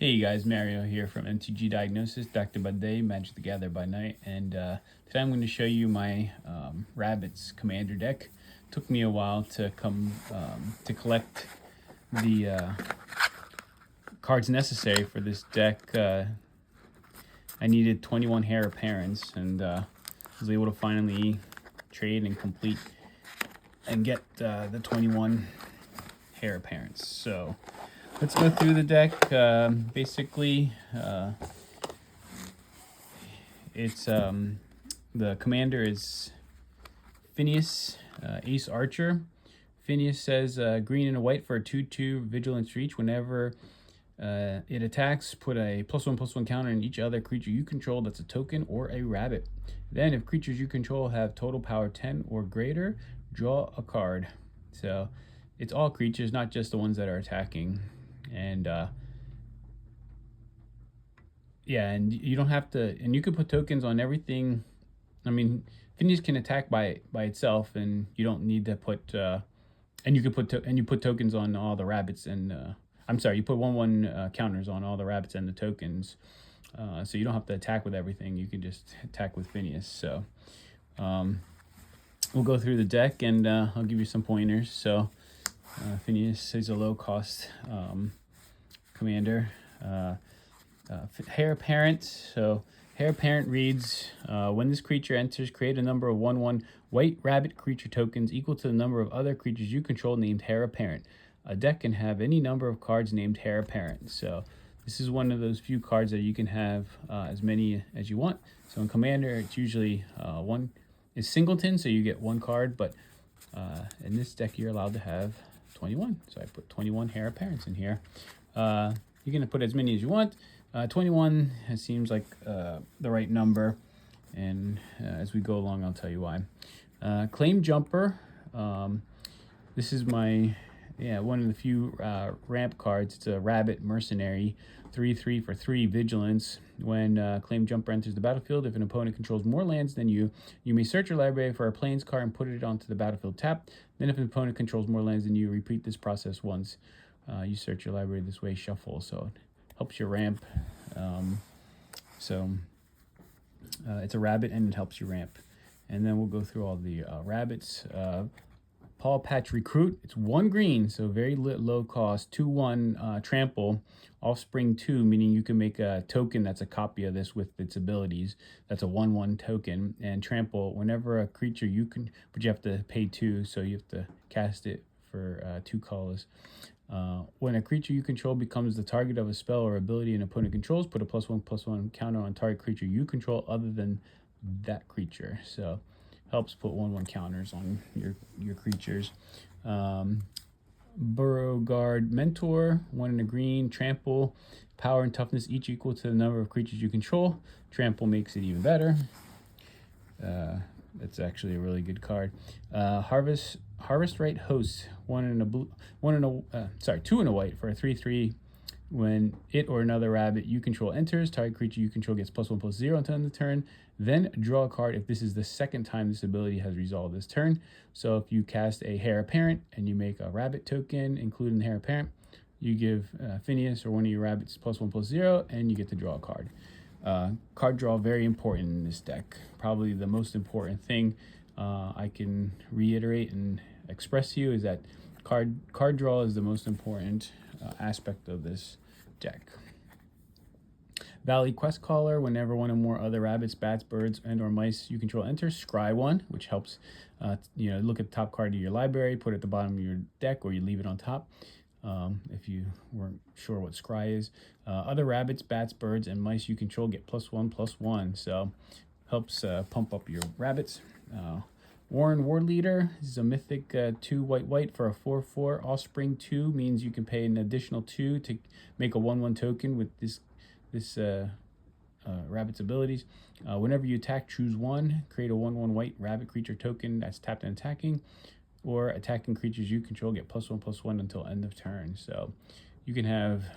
Hey guys, Mario here from MTG Diagnosis, Doctor by Day, Magic the Gathering by Night, and today I'm going to show you my Rabbits Commander deck. Took me a while to collect the cards necessary for this deck. I needed 21 Hare Apparents, and was able to finally trade and complete and get the 21 Hare Apparents. So let's go through the deck. Basically, it's the commander is Finneas, Ace Archer. Finneas says green and a white for a 2/2 vigilance reach. Whenever it attacks, put a +1/+1 counter on each other creature you control that's a token or a rabbit. Then, if creatures you control have total power 10 or greater, draw a card. So it's all creatures, not just the ones that are attacking. And yeah, and you don't have to, and you can put tokens on everything. I mean, Finneas can attack by itself, and you don't need to put and you can put tokens on all the rabbits, and I'm sorry, you put 1/1 counters on all the rabbits and the tokens, so you don't have to attack with everything. You can just attack with Finneas. So we'll go through the deck, and I'll give you some pointers. So Finneas is a low cost commander. Hare Apparent. So Hare Apparent reads, when this creature enters, create a number of 1/1 white rabbit creature tokens equal to the number of other creatures you control named Hare Apparent. A deck can have any number of cards named Hare Apparent. So this is one of those few cards that you can have as many as you want. So in Commander, it's usually one is singleton, so you get one card, but in this deck you're allowed to have 21. So I put 21 Hare Apparents in here. You're going to put as many as you want. 21 seems like the right number, and as we go along, I'll tell you why. Claim Jumper. This is my, one of the few ramp cards. It's a Rabbit Mercenary, 3/3 for 3 vigilance. When Claim Jumper enters the battlefield, if an opponent controls more lands than you, you may search your library for a Plains card and put it onto the battlefield tapped. Then if an opponent controls more lands than you, repeat this process once. You search your library this way, shuffle, so it helps you ramp. It's a rabbit and it helps you ramp. And then we'll go through all the rabbits. Paw Patch Recruit, it's 1 green, so very low cost. 2/1 Trample, Offspring 2, meaning you can make a token that's a copy of this with its abilities. That's a 1/1 token. And Trample, whenever a creature you can, but you have to pay 2, so you have to cast it for 2 colors. When a creature you control becomes the target of a spell or ability an opponent controls, put a +1/+1 counter on target creature you control other than that creature. So helps put 1/1 counters on your creatures. Beauregard Mentor, 1 in a green. Trample, power and toughness each equal to the number of creatures you control. Trample makes it even better. That's actually a really good card. Harvest Right Host, 2 in a white for a 3/3. When it or another rabbit you control enters, target creature you control gets +1/+0 until end of the turn. Then draw a card if this is the second time this ability has resolved this turn. So if you cast a Hare Apparent and you make a rabbit token, including the Hare Apparent, you give Finneas or one of your rabbits +1/+0, and you get to draw a card. Card draw, very important in this deck. Probably the most important thing I can reiterate and express to you is that card draw is the most important aspect of this deck. Valley Quest Caller, whenever one or more other rabbits, bats, birds, and or mice you control enters, scry 1, which helps look at the top card of your library, put it at the bottom of your deck, or you leave it on top. If you weren't sure what scry is. Other rabbits, bats, birds, and mice you control get +1/+1, so helps pump up your rabbits. Warren War Leader is a mythic 2 white for a 4/4. Offspring 2 means you can pay an additional 2 to make a 1/1 token with this rabbit's abilities. Whenever you attack, choose 1. Create a 1/1 white rabbit creature token that's tapped and attacking, or attacking creatures you control get +1/+1 until end of turn. So you can have,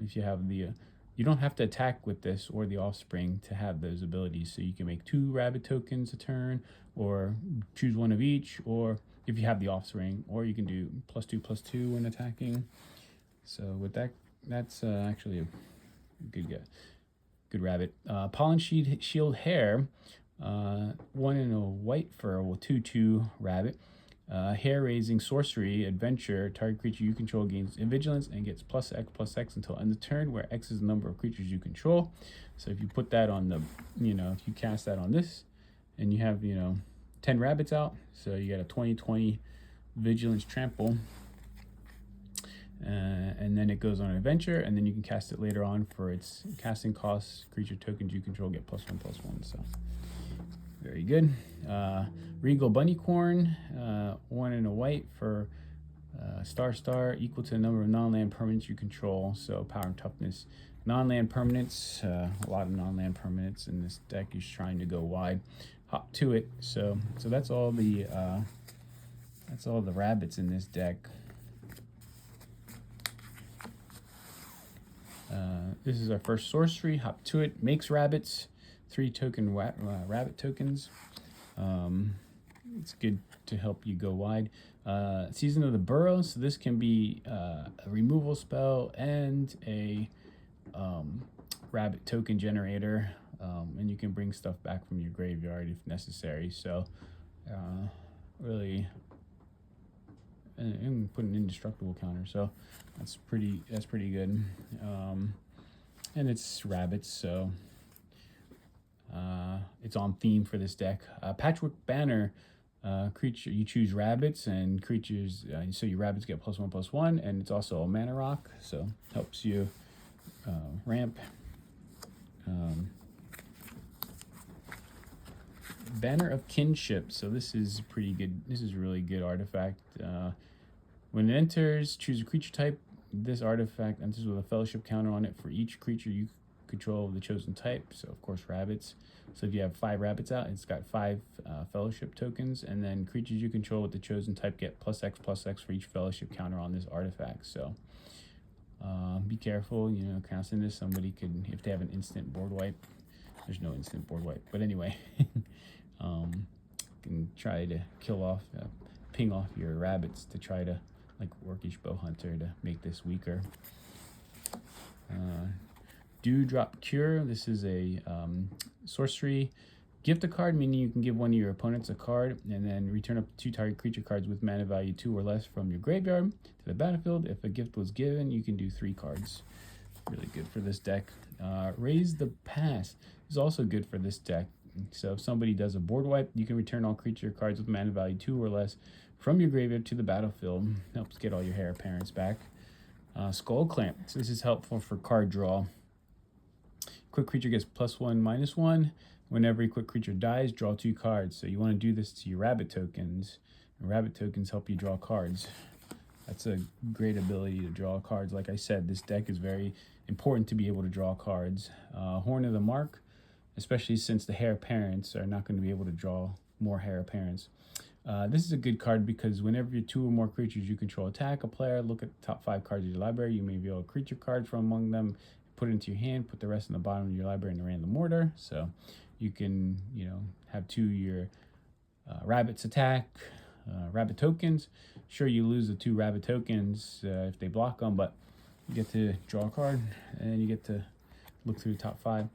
if you have the, you don't have to attack with this or the Offspring to have those abilities. So you can make 2 rabbit tokens a turn, or choose 1 of each, or if you have the Offspring, or you can do +2/+2 when attacking. So with that, that's actually Good guy. Good rabbit. Pollen Shield Hare. 1 and a white for a 2/2 rabbit. Hair raising sorcery adventure. Target creature you control gains vigilance and gets +X until end of turn, where X is the number of creatures you control. So if you put that on the, if you cast that on this, and you have 10 rabbits out, so you got a 20/20 vigilance trample. And then it goes on an adventure, and then you can cast it later on for its casting costs. Creature tokens you control get +1/+1. So very good. Regal Bunnycorn, 1 and a white for star, equal to the number of non-land permanents you control. So power and toughness. Non-land permanents, a lot of non-land permanents in this deck is trying to go wide. Hop to it. So that's all the rabbits in this deck. This is our first sorcery. Hop to it. Makes rabbits. 3 token rabbit tokens. It's good to help you go wide. Season of the Burrow. So this can be a removal spell and a rabbit token generator. And you can bring stuff back from your graveyard if necessary. So really, and put an indestructible counter. So that's pretty good. And it's rabbits, so it's on theme for this deck. Patchwork Banner, creature you choose rabbits and creatures, so your rabbits get +1/+1, and it's also a mana rock, so helps you ramp. Banner of Kinship. So this is pretty good. This is a really good artifact. When it enters, choose a creature type. This artifact enters with a fellowship counter on it for each creature you control of the chosen type. So of course rabbits. So if you have 5 rabbits out, it's got 5 fellowship tokens, and then creatures you control with the chosen type get +X for each fellowship counter on this artifact. So be careful, casting this. Somebody could, if they have an instant board wipe. There's no instant board wipe, but anyway, can try to ping off your rabbits to try to, like Orcish Bowhunter, to make this weaker. Dewdrop Cure. This is a sorcery. Gift a card, meaning you can give one of your opponents a card, and then return up to 2 target creature cards with mana value 2 or less from your graveyard to the battlefield. If a gift was given, you can do 3 cards. Really good for this deck. Raise the Pass is also good for this deck. So if somebody does a board wipe, you can return all creature cards with mana value 2 or less from your graveyard to the battlefield. Helps get all your Heir Apparents back. Skull Clamp. So this is helpful for card draw. Quick creature gets +1/-1. Whenever a quick creature dies, draw 2 cards. So you want to do this to your rabbit tokens. And rabbit tokens help you draw cards. That's a great ability to draw cards. Like I said, this deck is very important to be able to draw cards. Horn of the Mark, especially since the Heir Apparents are not going to be able to draw more Heir Apparents. This is a good card because whenever your 2 or more creatures you control attack a player, look at the top 5 cards of your library. You may reveal a creature card from among them, put it into your hand, put the rest in the bottom of your library in a random order. So you can, have 2 of your rabbits attack, rabbit tokens. Sure, you lose the 2 rabbit tokens if they block them, but you get to draw a card, and you get to look through the top 5.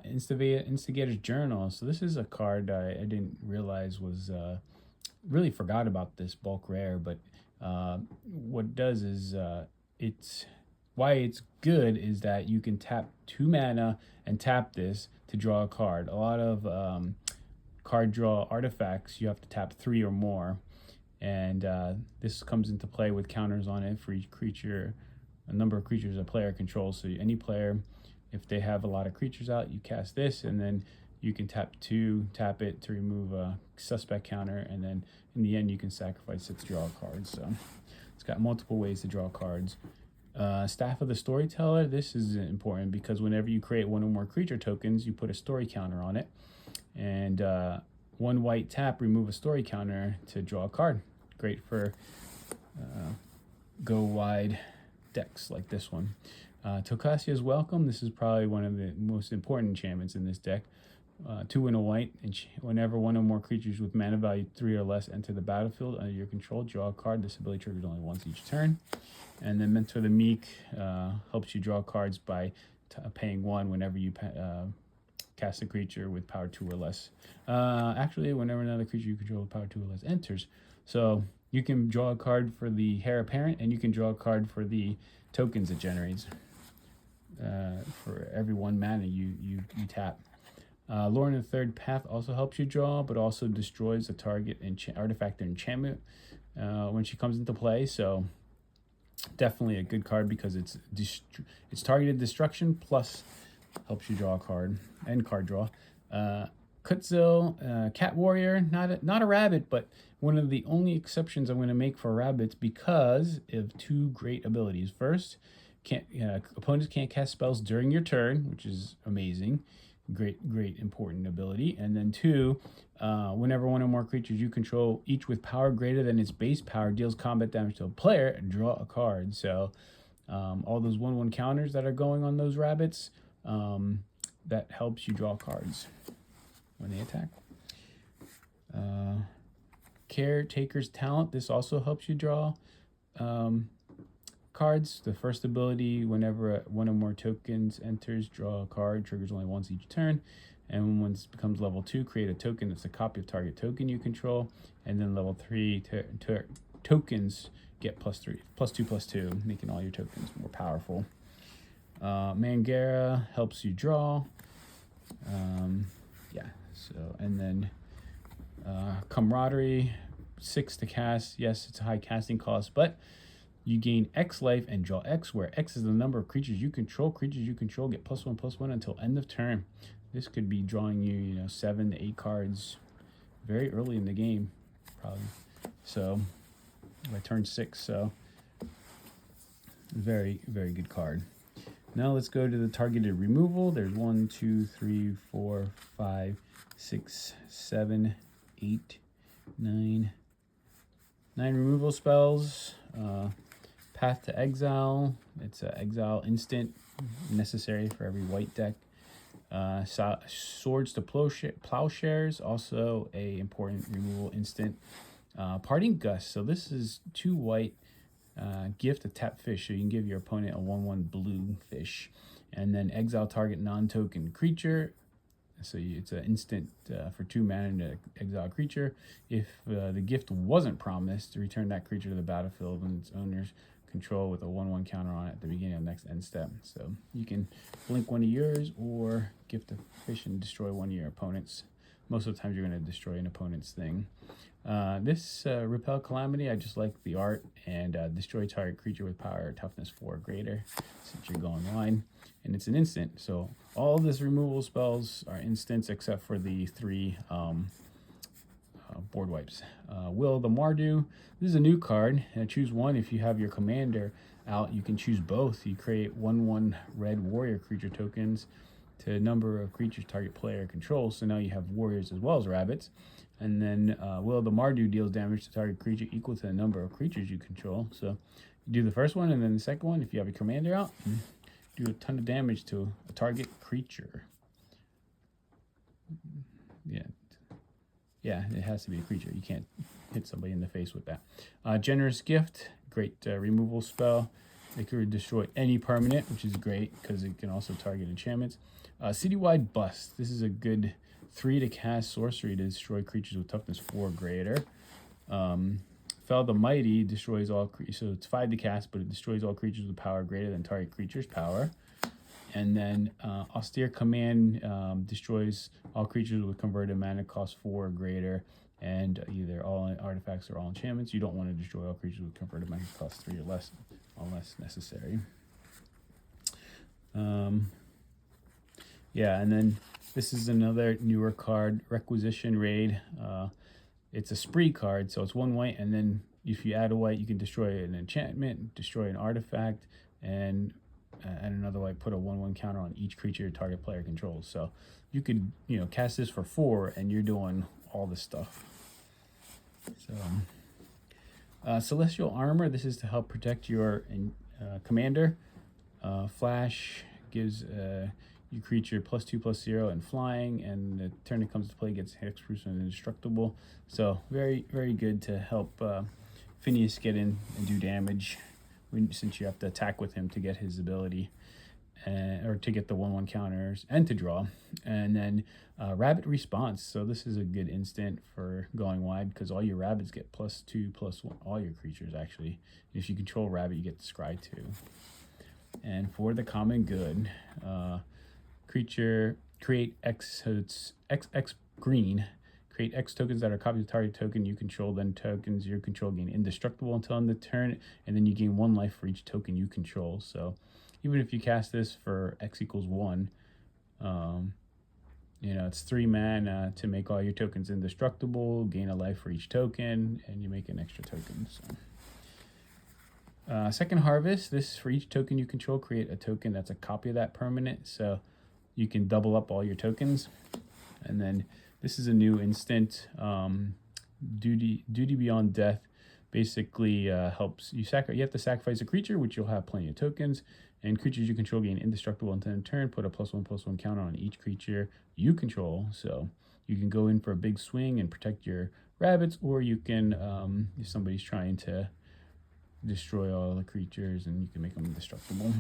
Instigator's Journal. So this is a card I didn't realize was, really forgot about this bulk rare, but what it does is, why it's good is that you can tap 2 mana and tap this to draw a card. A lot of card draw artifacts, you have to tap 3 or more, and this comes into play with counters on it for each creature, a number of creatures a player controls. So any player, if they have a lot of creatures out, you cast this, and then you can tap it to remove a suspect counter, and then in the end you can sacrifice it to draw a card. So it's got multiple ways to draw cards. Staff of the Storyteller. This is important because whenever you create 1 or more creature tokens, you put a story counter on it, and 1 white tap, remove a story counter to draw a card. Great for go wide decks like this one. Tocasia's Welcome. This is probably one of the most important enchantments in this deck. 2 and a white, and whenever 1 or more creatures with mana value 3 or less enter the battlefield under your control, draw a card. This ability triggers only once each turn. And then Mentor the Meek helps you draw cards by paying 1 whenever you cast a creature with power 2 or less. Actually, whenever another creature you control with power 2 or less enters. So you can draw a card for the Heir Apparent, and you can draw a card for the tokens it generates. For every 1 mana you tap. Lorna the Third Path also helps you draw, but also destroys a target artifact or enchantment when she comes into play. So definitely a good card because it's targeted destruction plus helps you draw a card and card draw. Kutzil, Cat Warrior, not a rabbit, but one of the only exceptions I'm going to make for rabbits because of 2 great abilities. First, opponents can't cast spells during your turn, which is amazing. Great important ability. And then 2, whenever 1 or more creatures you control, each with power greater than its base power, deals combat damage to a player, draw a card. So all those 1/1 counters that are going on those rabbits, that helps you draw cards when they attack. Caretaker's Talent, this also helps you draw cards. The first ability, whenever 1 or more tokens enters, draw a card, triggers only once each turn. And when it becomes level 2, create a token that's a copy of target token you control. And then level 3, tokens get +2/+2, making all your tokens more powerful. Mangara helps you draw. So, and then Camaraderie, 6 to cast. Yes, it's a high casting cost, but you gain X life and draw X, where X is the number of creatures you control. Creatures you control get +1/+1 until end of turn. This could be drawing you, 7 to 8 cards very early in the game, probably. So by turn 6, so very, very good card. Now let's go to the targeted removal. There's 1, 2, 3, 4, 5, 6, 7, 8, 9 removal spells. Path to Exile. It's an exile instant necessary for every white deck. Swords to Plowshares, also a important removal instant. Parting Gust. So this is 2 white. Gift a tap fish, so you can give your opponent a 1/1 blue fish, and then exile target non-token creature. So it's an instant for 2 mana to exile a creature. If the gift wasn't promised, to return that creature to the battlefield when its owner's control with a 1/1 counter on it at the beginning of the next end step. So you can blink 1 of yours or gift a fish and destroy 1 of your opponents. Most of the times you're going to destroy an opponent's thing. This Repel Calamity, I just like the art, and destroy target creature with power or toughness 4 or greater, since you're going line, and it's an instant. So all of this removal spells are instants except for the 3 board wipes. Will of the Mardu, this is a new card. Choose 1. If you have your commander out, you can choose both. You create 1/1 red warrior creature tokens to a number of creatures target player controls. So now you have warriors as well as rabbits. And then Will of the Mardu deals damage to target creature equal to the number of creatures you control. So you do the first one, and then the second one, if you have your commander out, do a ton of damage to a target creature. Yeah, it has to be a creature. You can't hit somebody in the face with that. Generous Gift, great removal spell. It could destroy any permanent, which is great because it can also target enchantments. Citywide Bust. This is a good 3 to cast sorcery to destroy creatures with toughness 4 or greater. Fell the Mighty destroys all creatures. So it's 5 to cast, but it destroys all creatures with power greater than target creature's power. And then Austere Command destroys all creatures with converted mana cost 4 or greater, and either all artifacts or all enchantments. You don't want to destroy all creatures with converted mana cost 3 or less, unless necessary. Yeah, and then this is another newer card, Requisition Raid. It's a spree card, so it's 1 white, and then if you add a white, you can destroy an enchantment, destroy an artifact, and another white, put a 1/1 counter on each creature your target player controls. So you could, cast this for 4, and you're doing all this stuff. So, Celestial Armor. This is to help protect your commander. Flash gives your creature +2/+0 and flying, and the turn it comes to play gets hexproof and indestructible. So very, very good to help Finneas get in and do damage since you have to attack with him to get his ability. or to get the 1/1 counters and to draw. And then rabbit response. So this is a good instant for going wide because all your rabbits get +2/+1. All your creatures actually. If you control rabbit, you get the scry 2. And for the common good, creature create X. So it's XX green. Create X tokens that are copies of target token you control. Then tokens you control gain indestructible until end of turn, and then you gain 1 life for each token you control. So even if you cast this for X equals 1, you know, it's 3 mana to make all your tokens indestructible, gain a life for each token, and you make an extra token. So. Second harvest, this for each token you control, create a token that's a copy of that permanent. So you can double up all your tokens. And then this is a new instant, Duty Beyond Death. Basically helps you you have to sacrifice a creature, which you'll have plenty of tokens, and creatures you control gain indestructible until end of turn. Put a +1/+1 counter on each creature you control. So you can go in for a big swing and protect your rabbits, or you can, if somebody's trying to destroy all the creatures, and you can make them indestructible.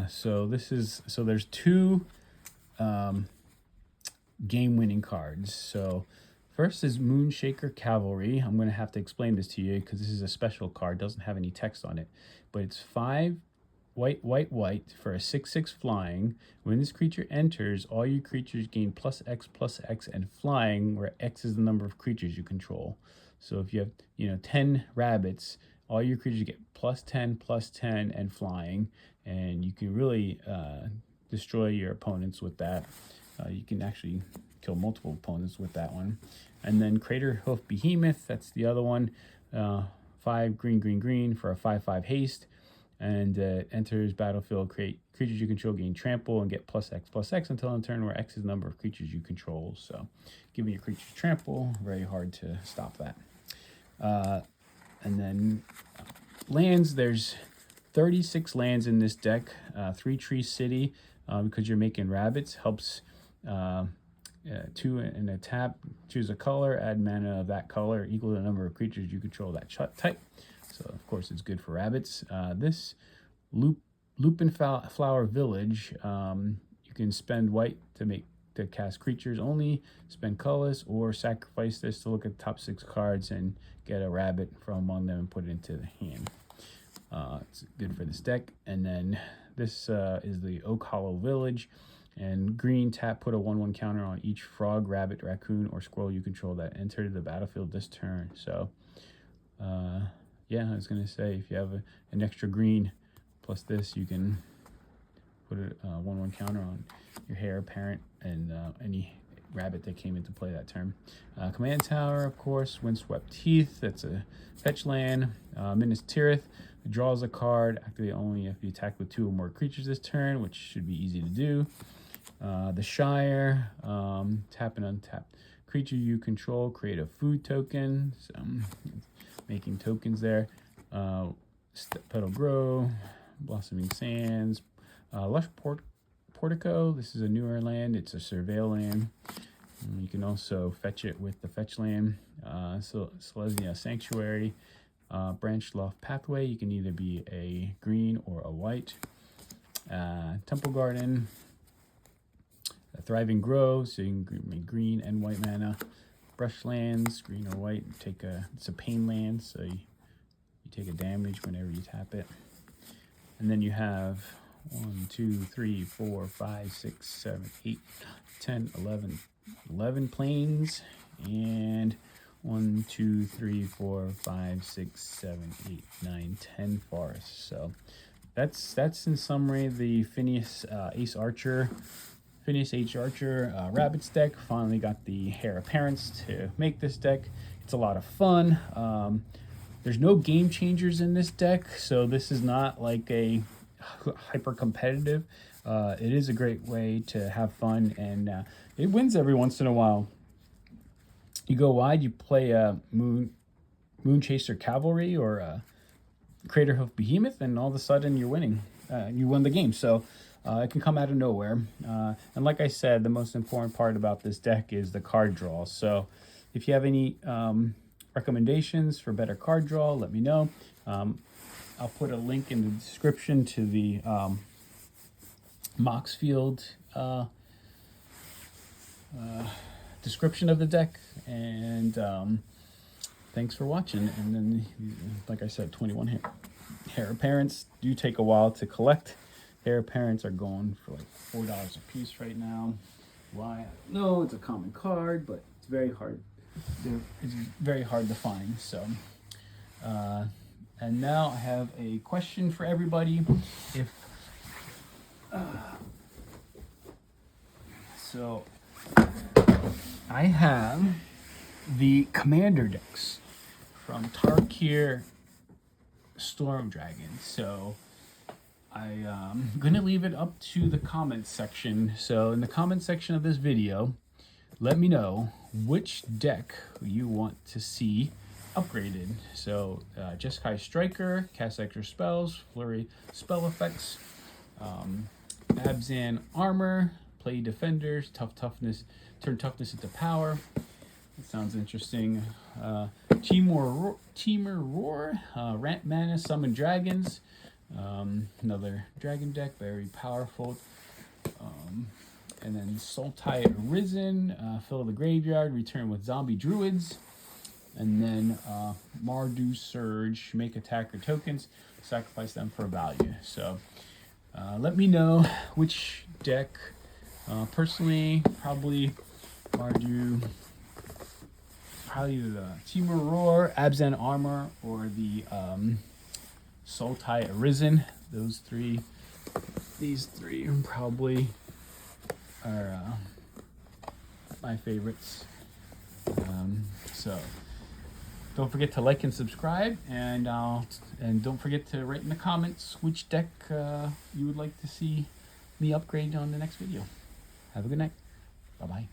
So there's 2 game-winning cards. So first is Moonshaker Cavalry. I'm going to have to explain this to you because this is a special card. Doesn't have any text on it, but it's 5 white for a 6/6 flying. When this creature enters, all your creatures gain +X and flying, where X is the number of creatures you control. So if you have 10 rabbits, all your creatures get +10 and flying, and you can really destroy your opponents with that. You can actually kill multiple opponents with that one. And then Crater Hoof Behemoth, that's the other one. 5 green for a 5/5 haste. And enters battlefield, create creatures you control gain trample and get +X until end of turn, where X is the number of creatures you control. So giving your creatures trample, very hard to stop that. And then lands, there's 36 lands in this deck. 3 Tree City, because you're making rabbits, helps 2 in a tap. Choose a color, add mana of that color equal to the number of creatures you control that type. So of course it's good for rabbits. This Lupin Flower Village, you can spend white to cast creatures only, spend colorless, or sacrifice this to look at the top 6 cards and get a rabbit from among them and put it into the hand. It's good for this deck. And then this is the Oak Hollow Village, and green tap, put a 1/1 counter on each frog, rabbit, raccoon, or squirrel you control that entered the battlefield this turn. So yeah, I was gonna say, if you have an extra green plus this, you can put a 1/1 counter on your heir apparent and any rabbit that came into play that turn. Command Tower, of course, Windswept Teeth, that's a fetch land. Minas Tirith draws a card, activate only if you attack with 2 or more creatures this turn, which should be easy to do. The Shire, tap and untap creature you control, create a food token. So making tokens there. Petal Grow, Blossoming Sands, Lush Portico. This is a newer land. It's a surveil land. You can also fetch it with the fetch land. Selesnya Sanctuary, Branch Loft Pathway. You can either be a green or a white. Temple Garden, a Thriving Grove. So you can make green and white mana. Brushlands, green or white. It's a pain land, so you take a damage whenever you tap it. And then you have 1, 2, 3, 4, 5, 6, 7, 8, 10, 11 plains, and 1, 2, 3, 4, 5, 6, 7, 8, 9, 10 forests. So that's in summary the Finneas Finneas H. Archer Rabbits deck. Finally got the Heir Apparents to make this deck. It's a lot of fun. There's no game changers in this deck, so this is not like a hyper competitive. It is a great way to have fun, and it wins every once in a while. You go wide, you play a Moonchaser Cavalry or a Crater Hoof Behemoth, and all of a sudden you're winning. You won the game. So it can come out of nowhere. And like I said, the most important part about this deck is the card draw. So if you have any recommendations for better card draw, let me know. I'll put a link in the description to the Moxfield description of the deck, and thanks for watching. And then, like I said, 21 hair apparents do take a while to collect. Hair apparents are going for like $4 a piece right now. Why? No, it's a common card, but it's very hard. It's very hard to find. So, and now I have a question for everybody. If so, I have the commander decks from Tarkir Storm Dragon. So I'm gonna leave it up to the comments section. So in the comments section of this video, let me know which deck you want to see upgraded. So Jeskai Striker, cast extra spells, flurry spell effects, Abzan Armor, play defenders, toughness, turn toughness into power. That sounds interesting. Temur Roar, Rant Mana, summon dragons. Another dragon deck, very powerful. And then Sultai Arisen, fill the graveyard, return with zombie druids. And then Mardu Surge, make attacker tokens, sacrifice them for value. So let me know which deck. Personally, probably Mardu, probably the Temur Roar, Abzan Armor, or the Sultai Arisen. Those three, these three probably are my favorites. So don't forget to like and subscribe, and don't forget to write in the comments which deck you would like to see me upgrade on the next video. Have a good night. Bye bye.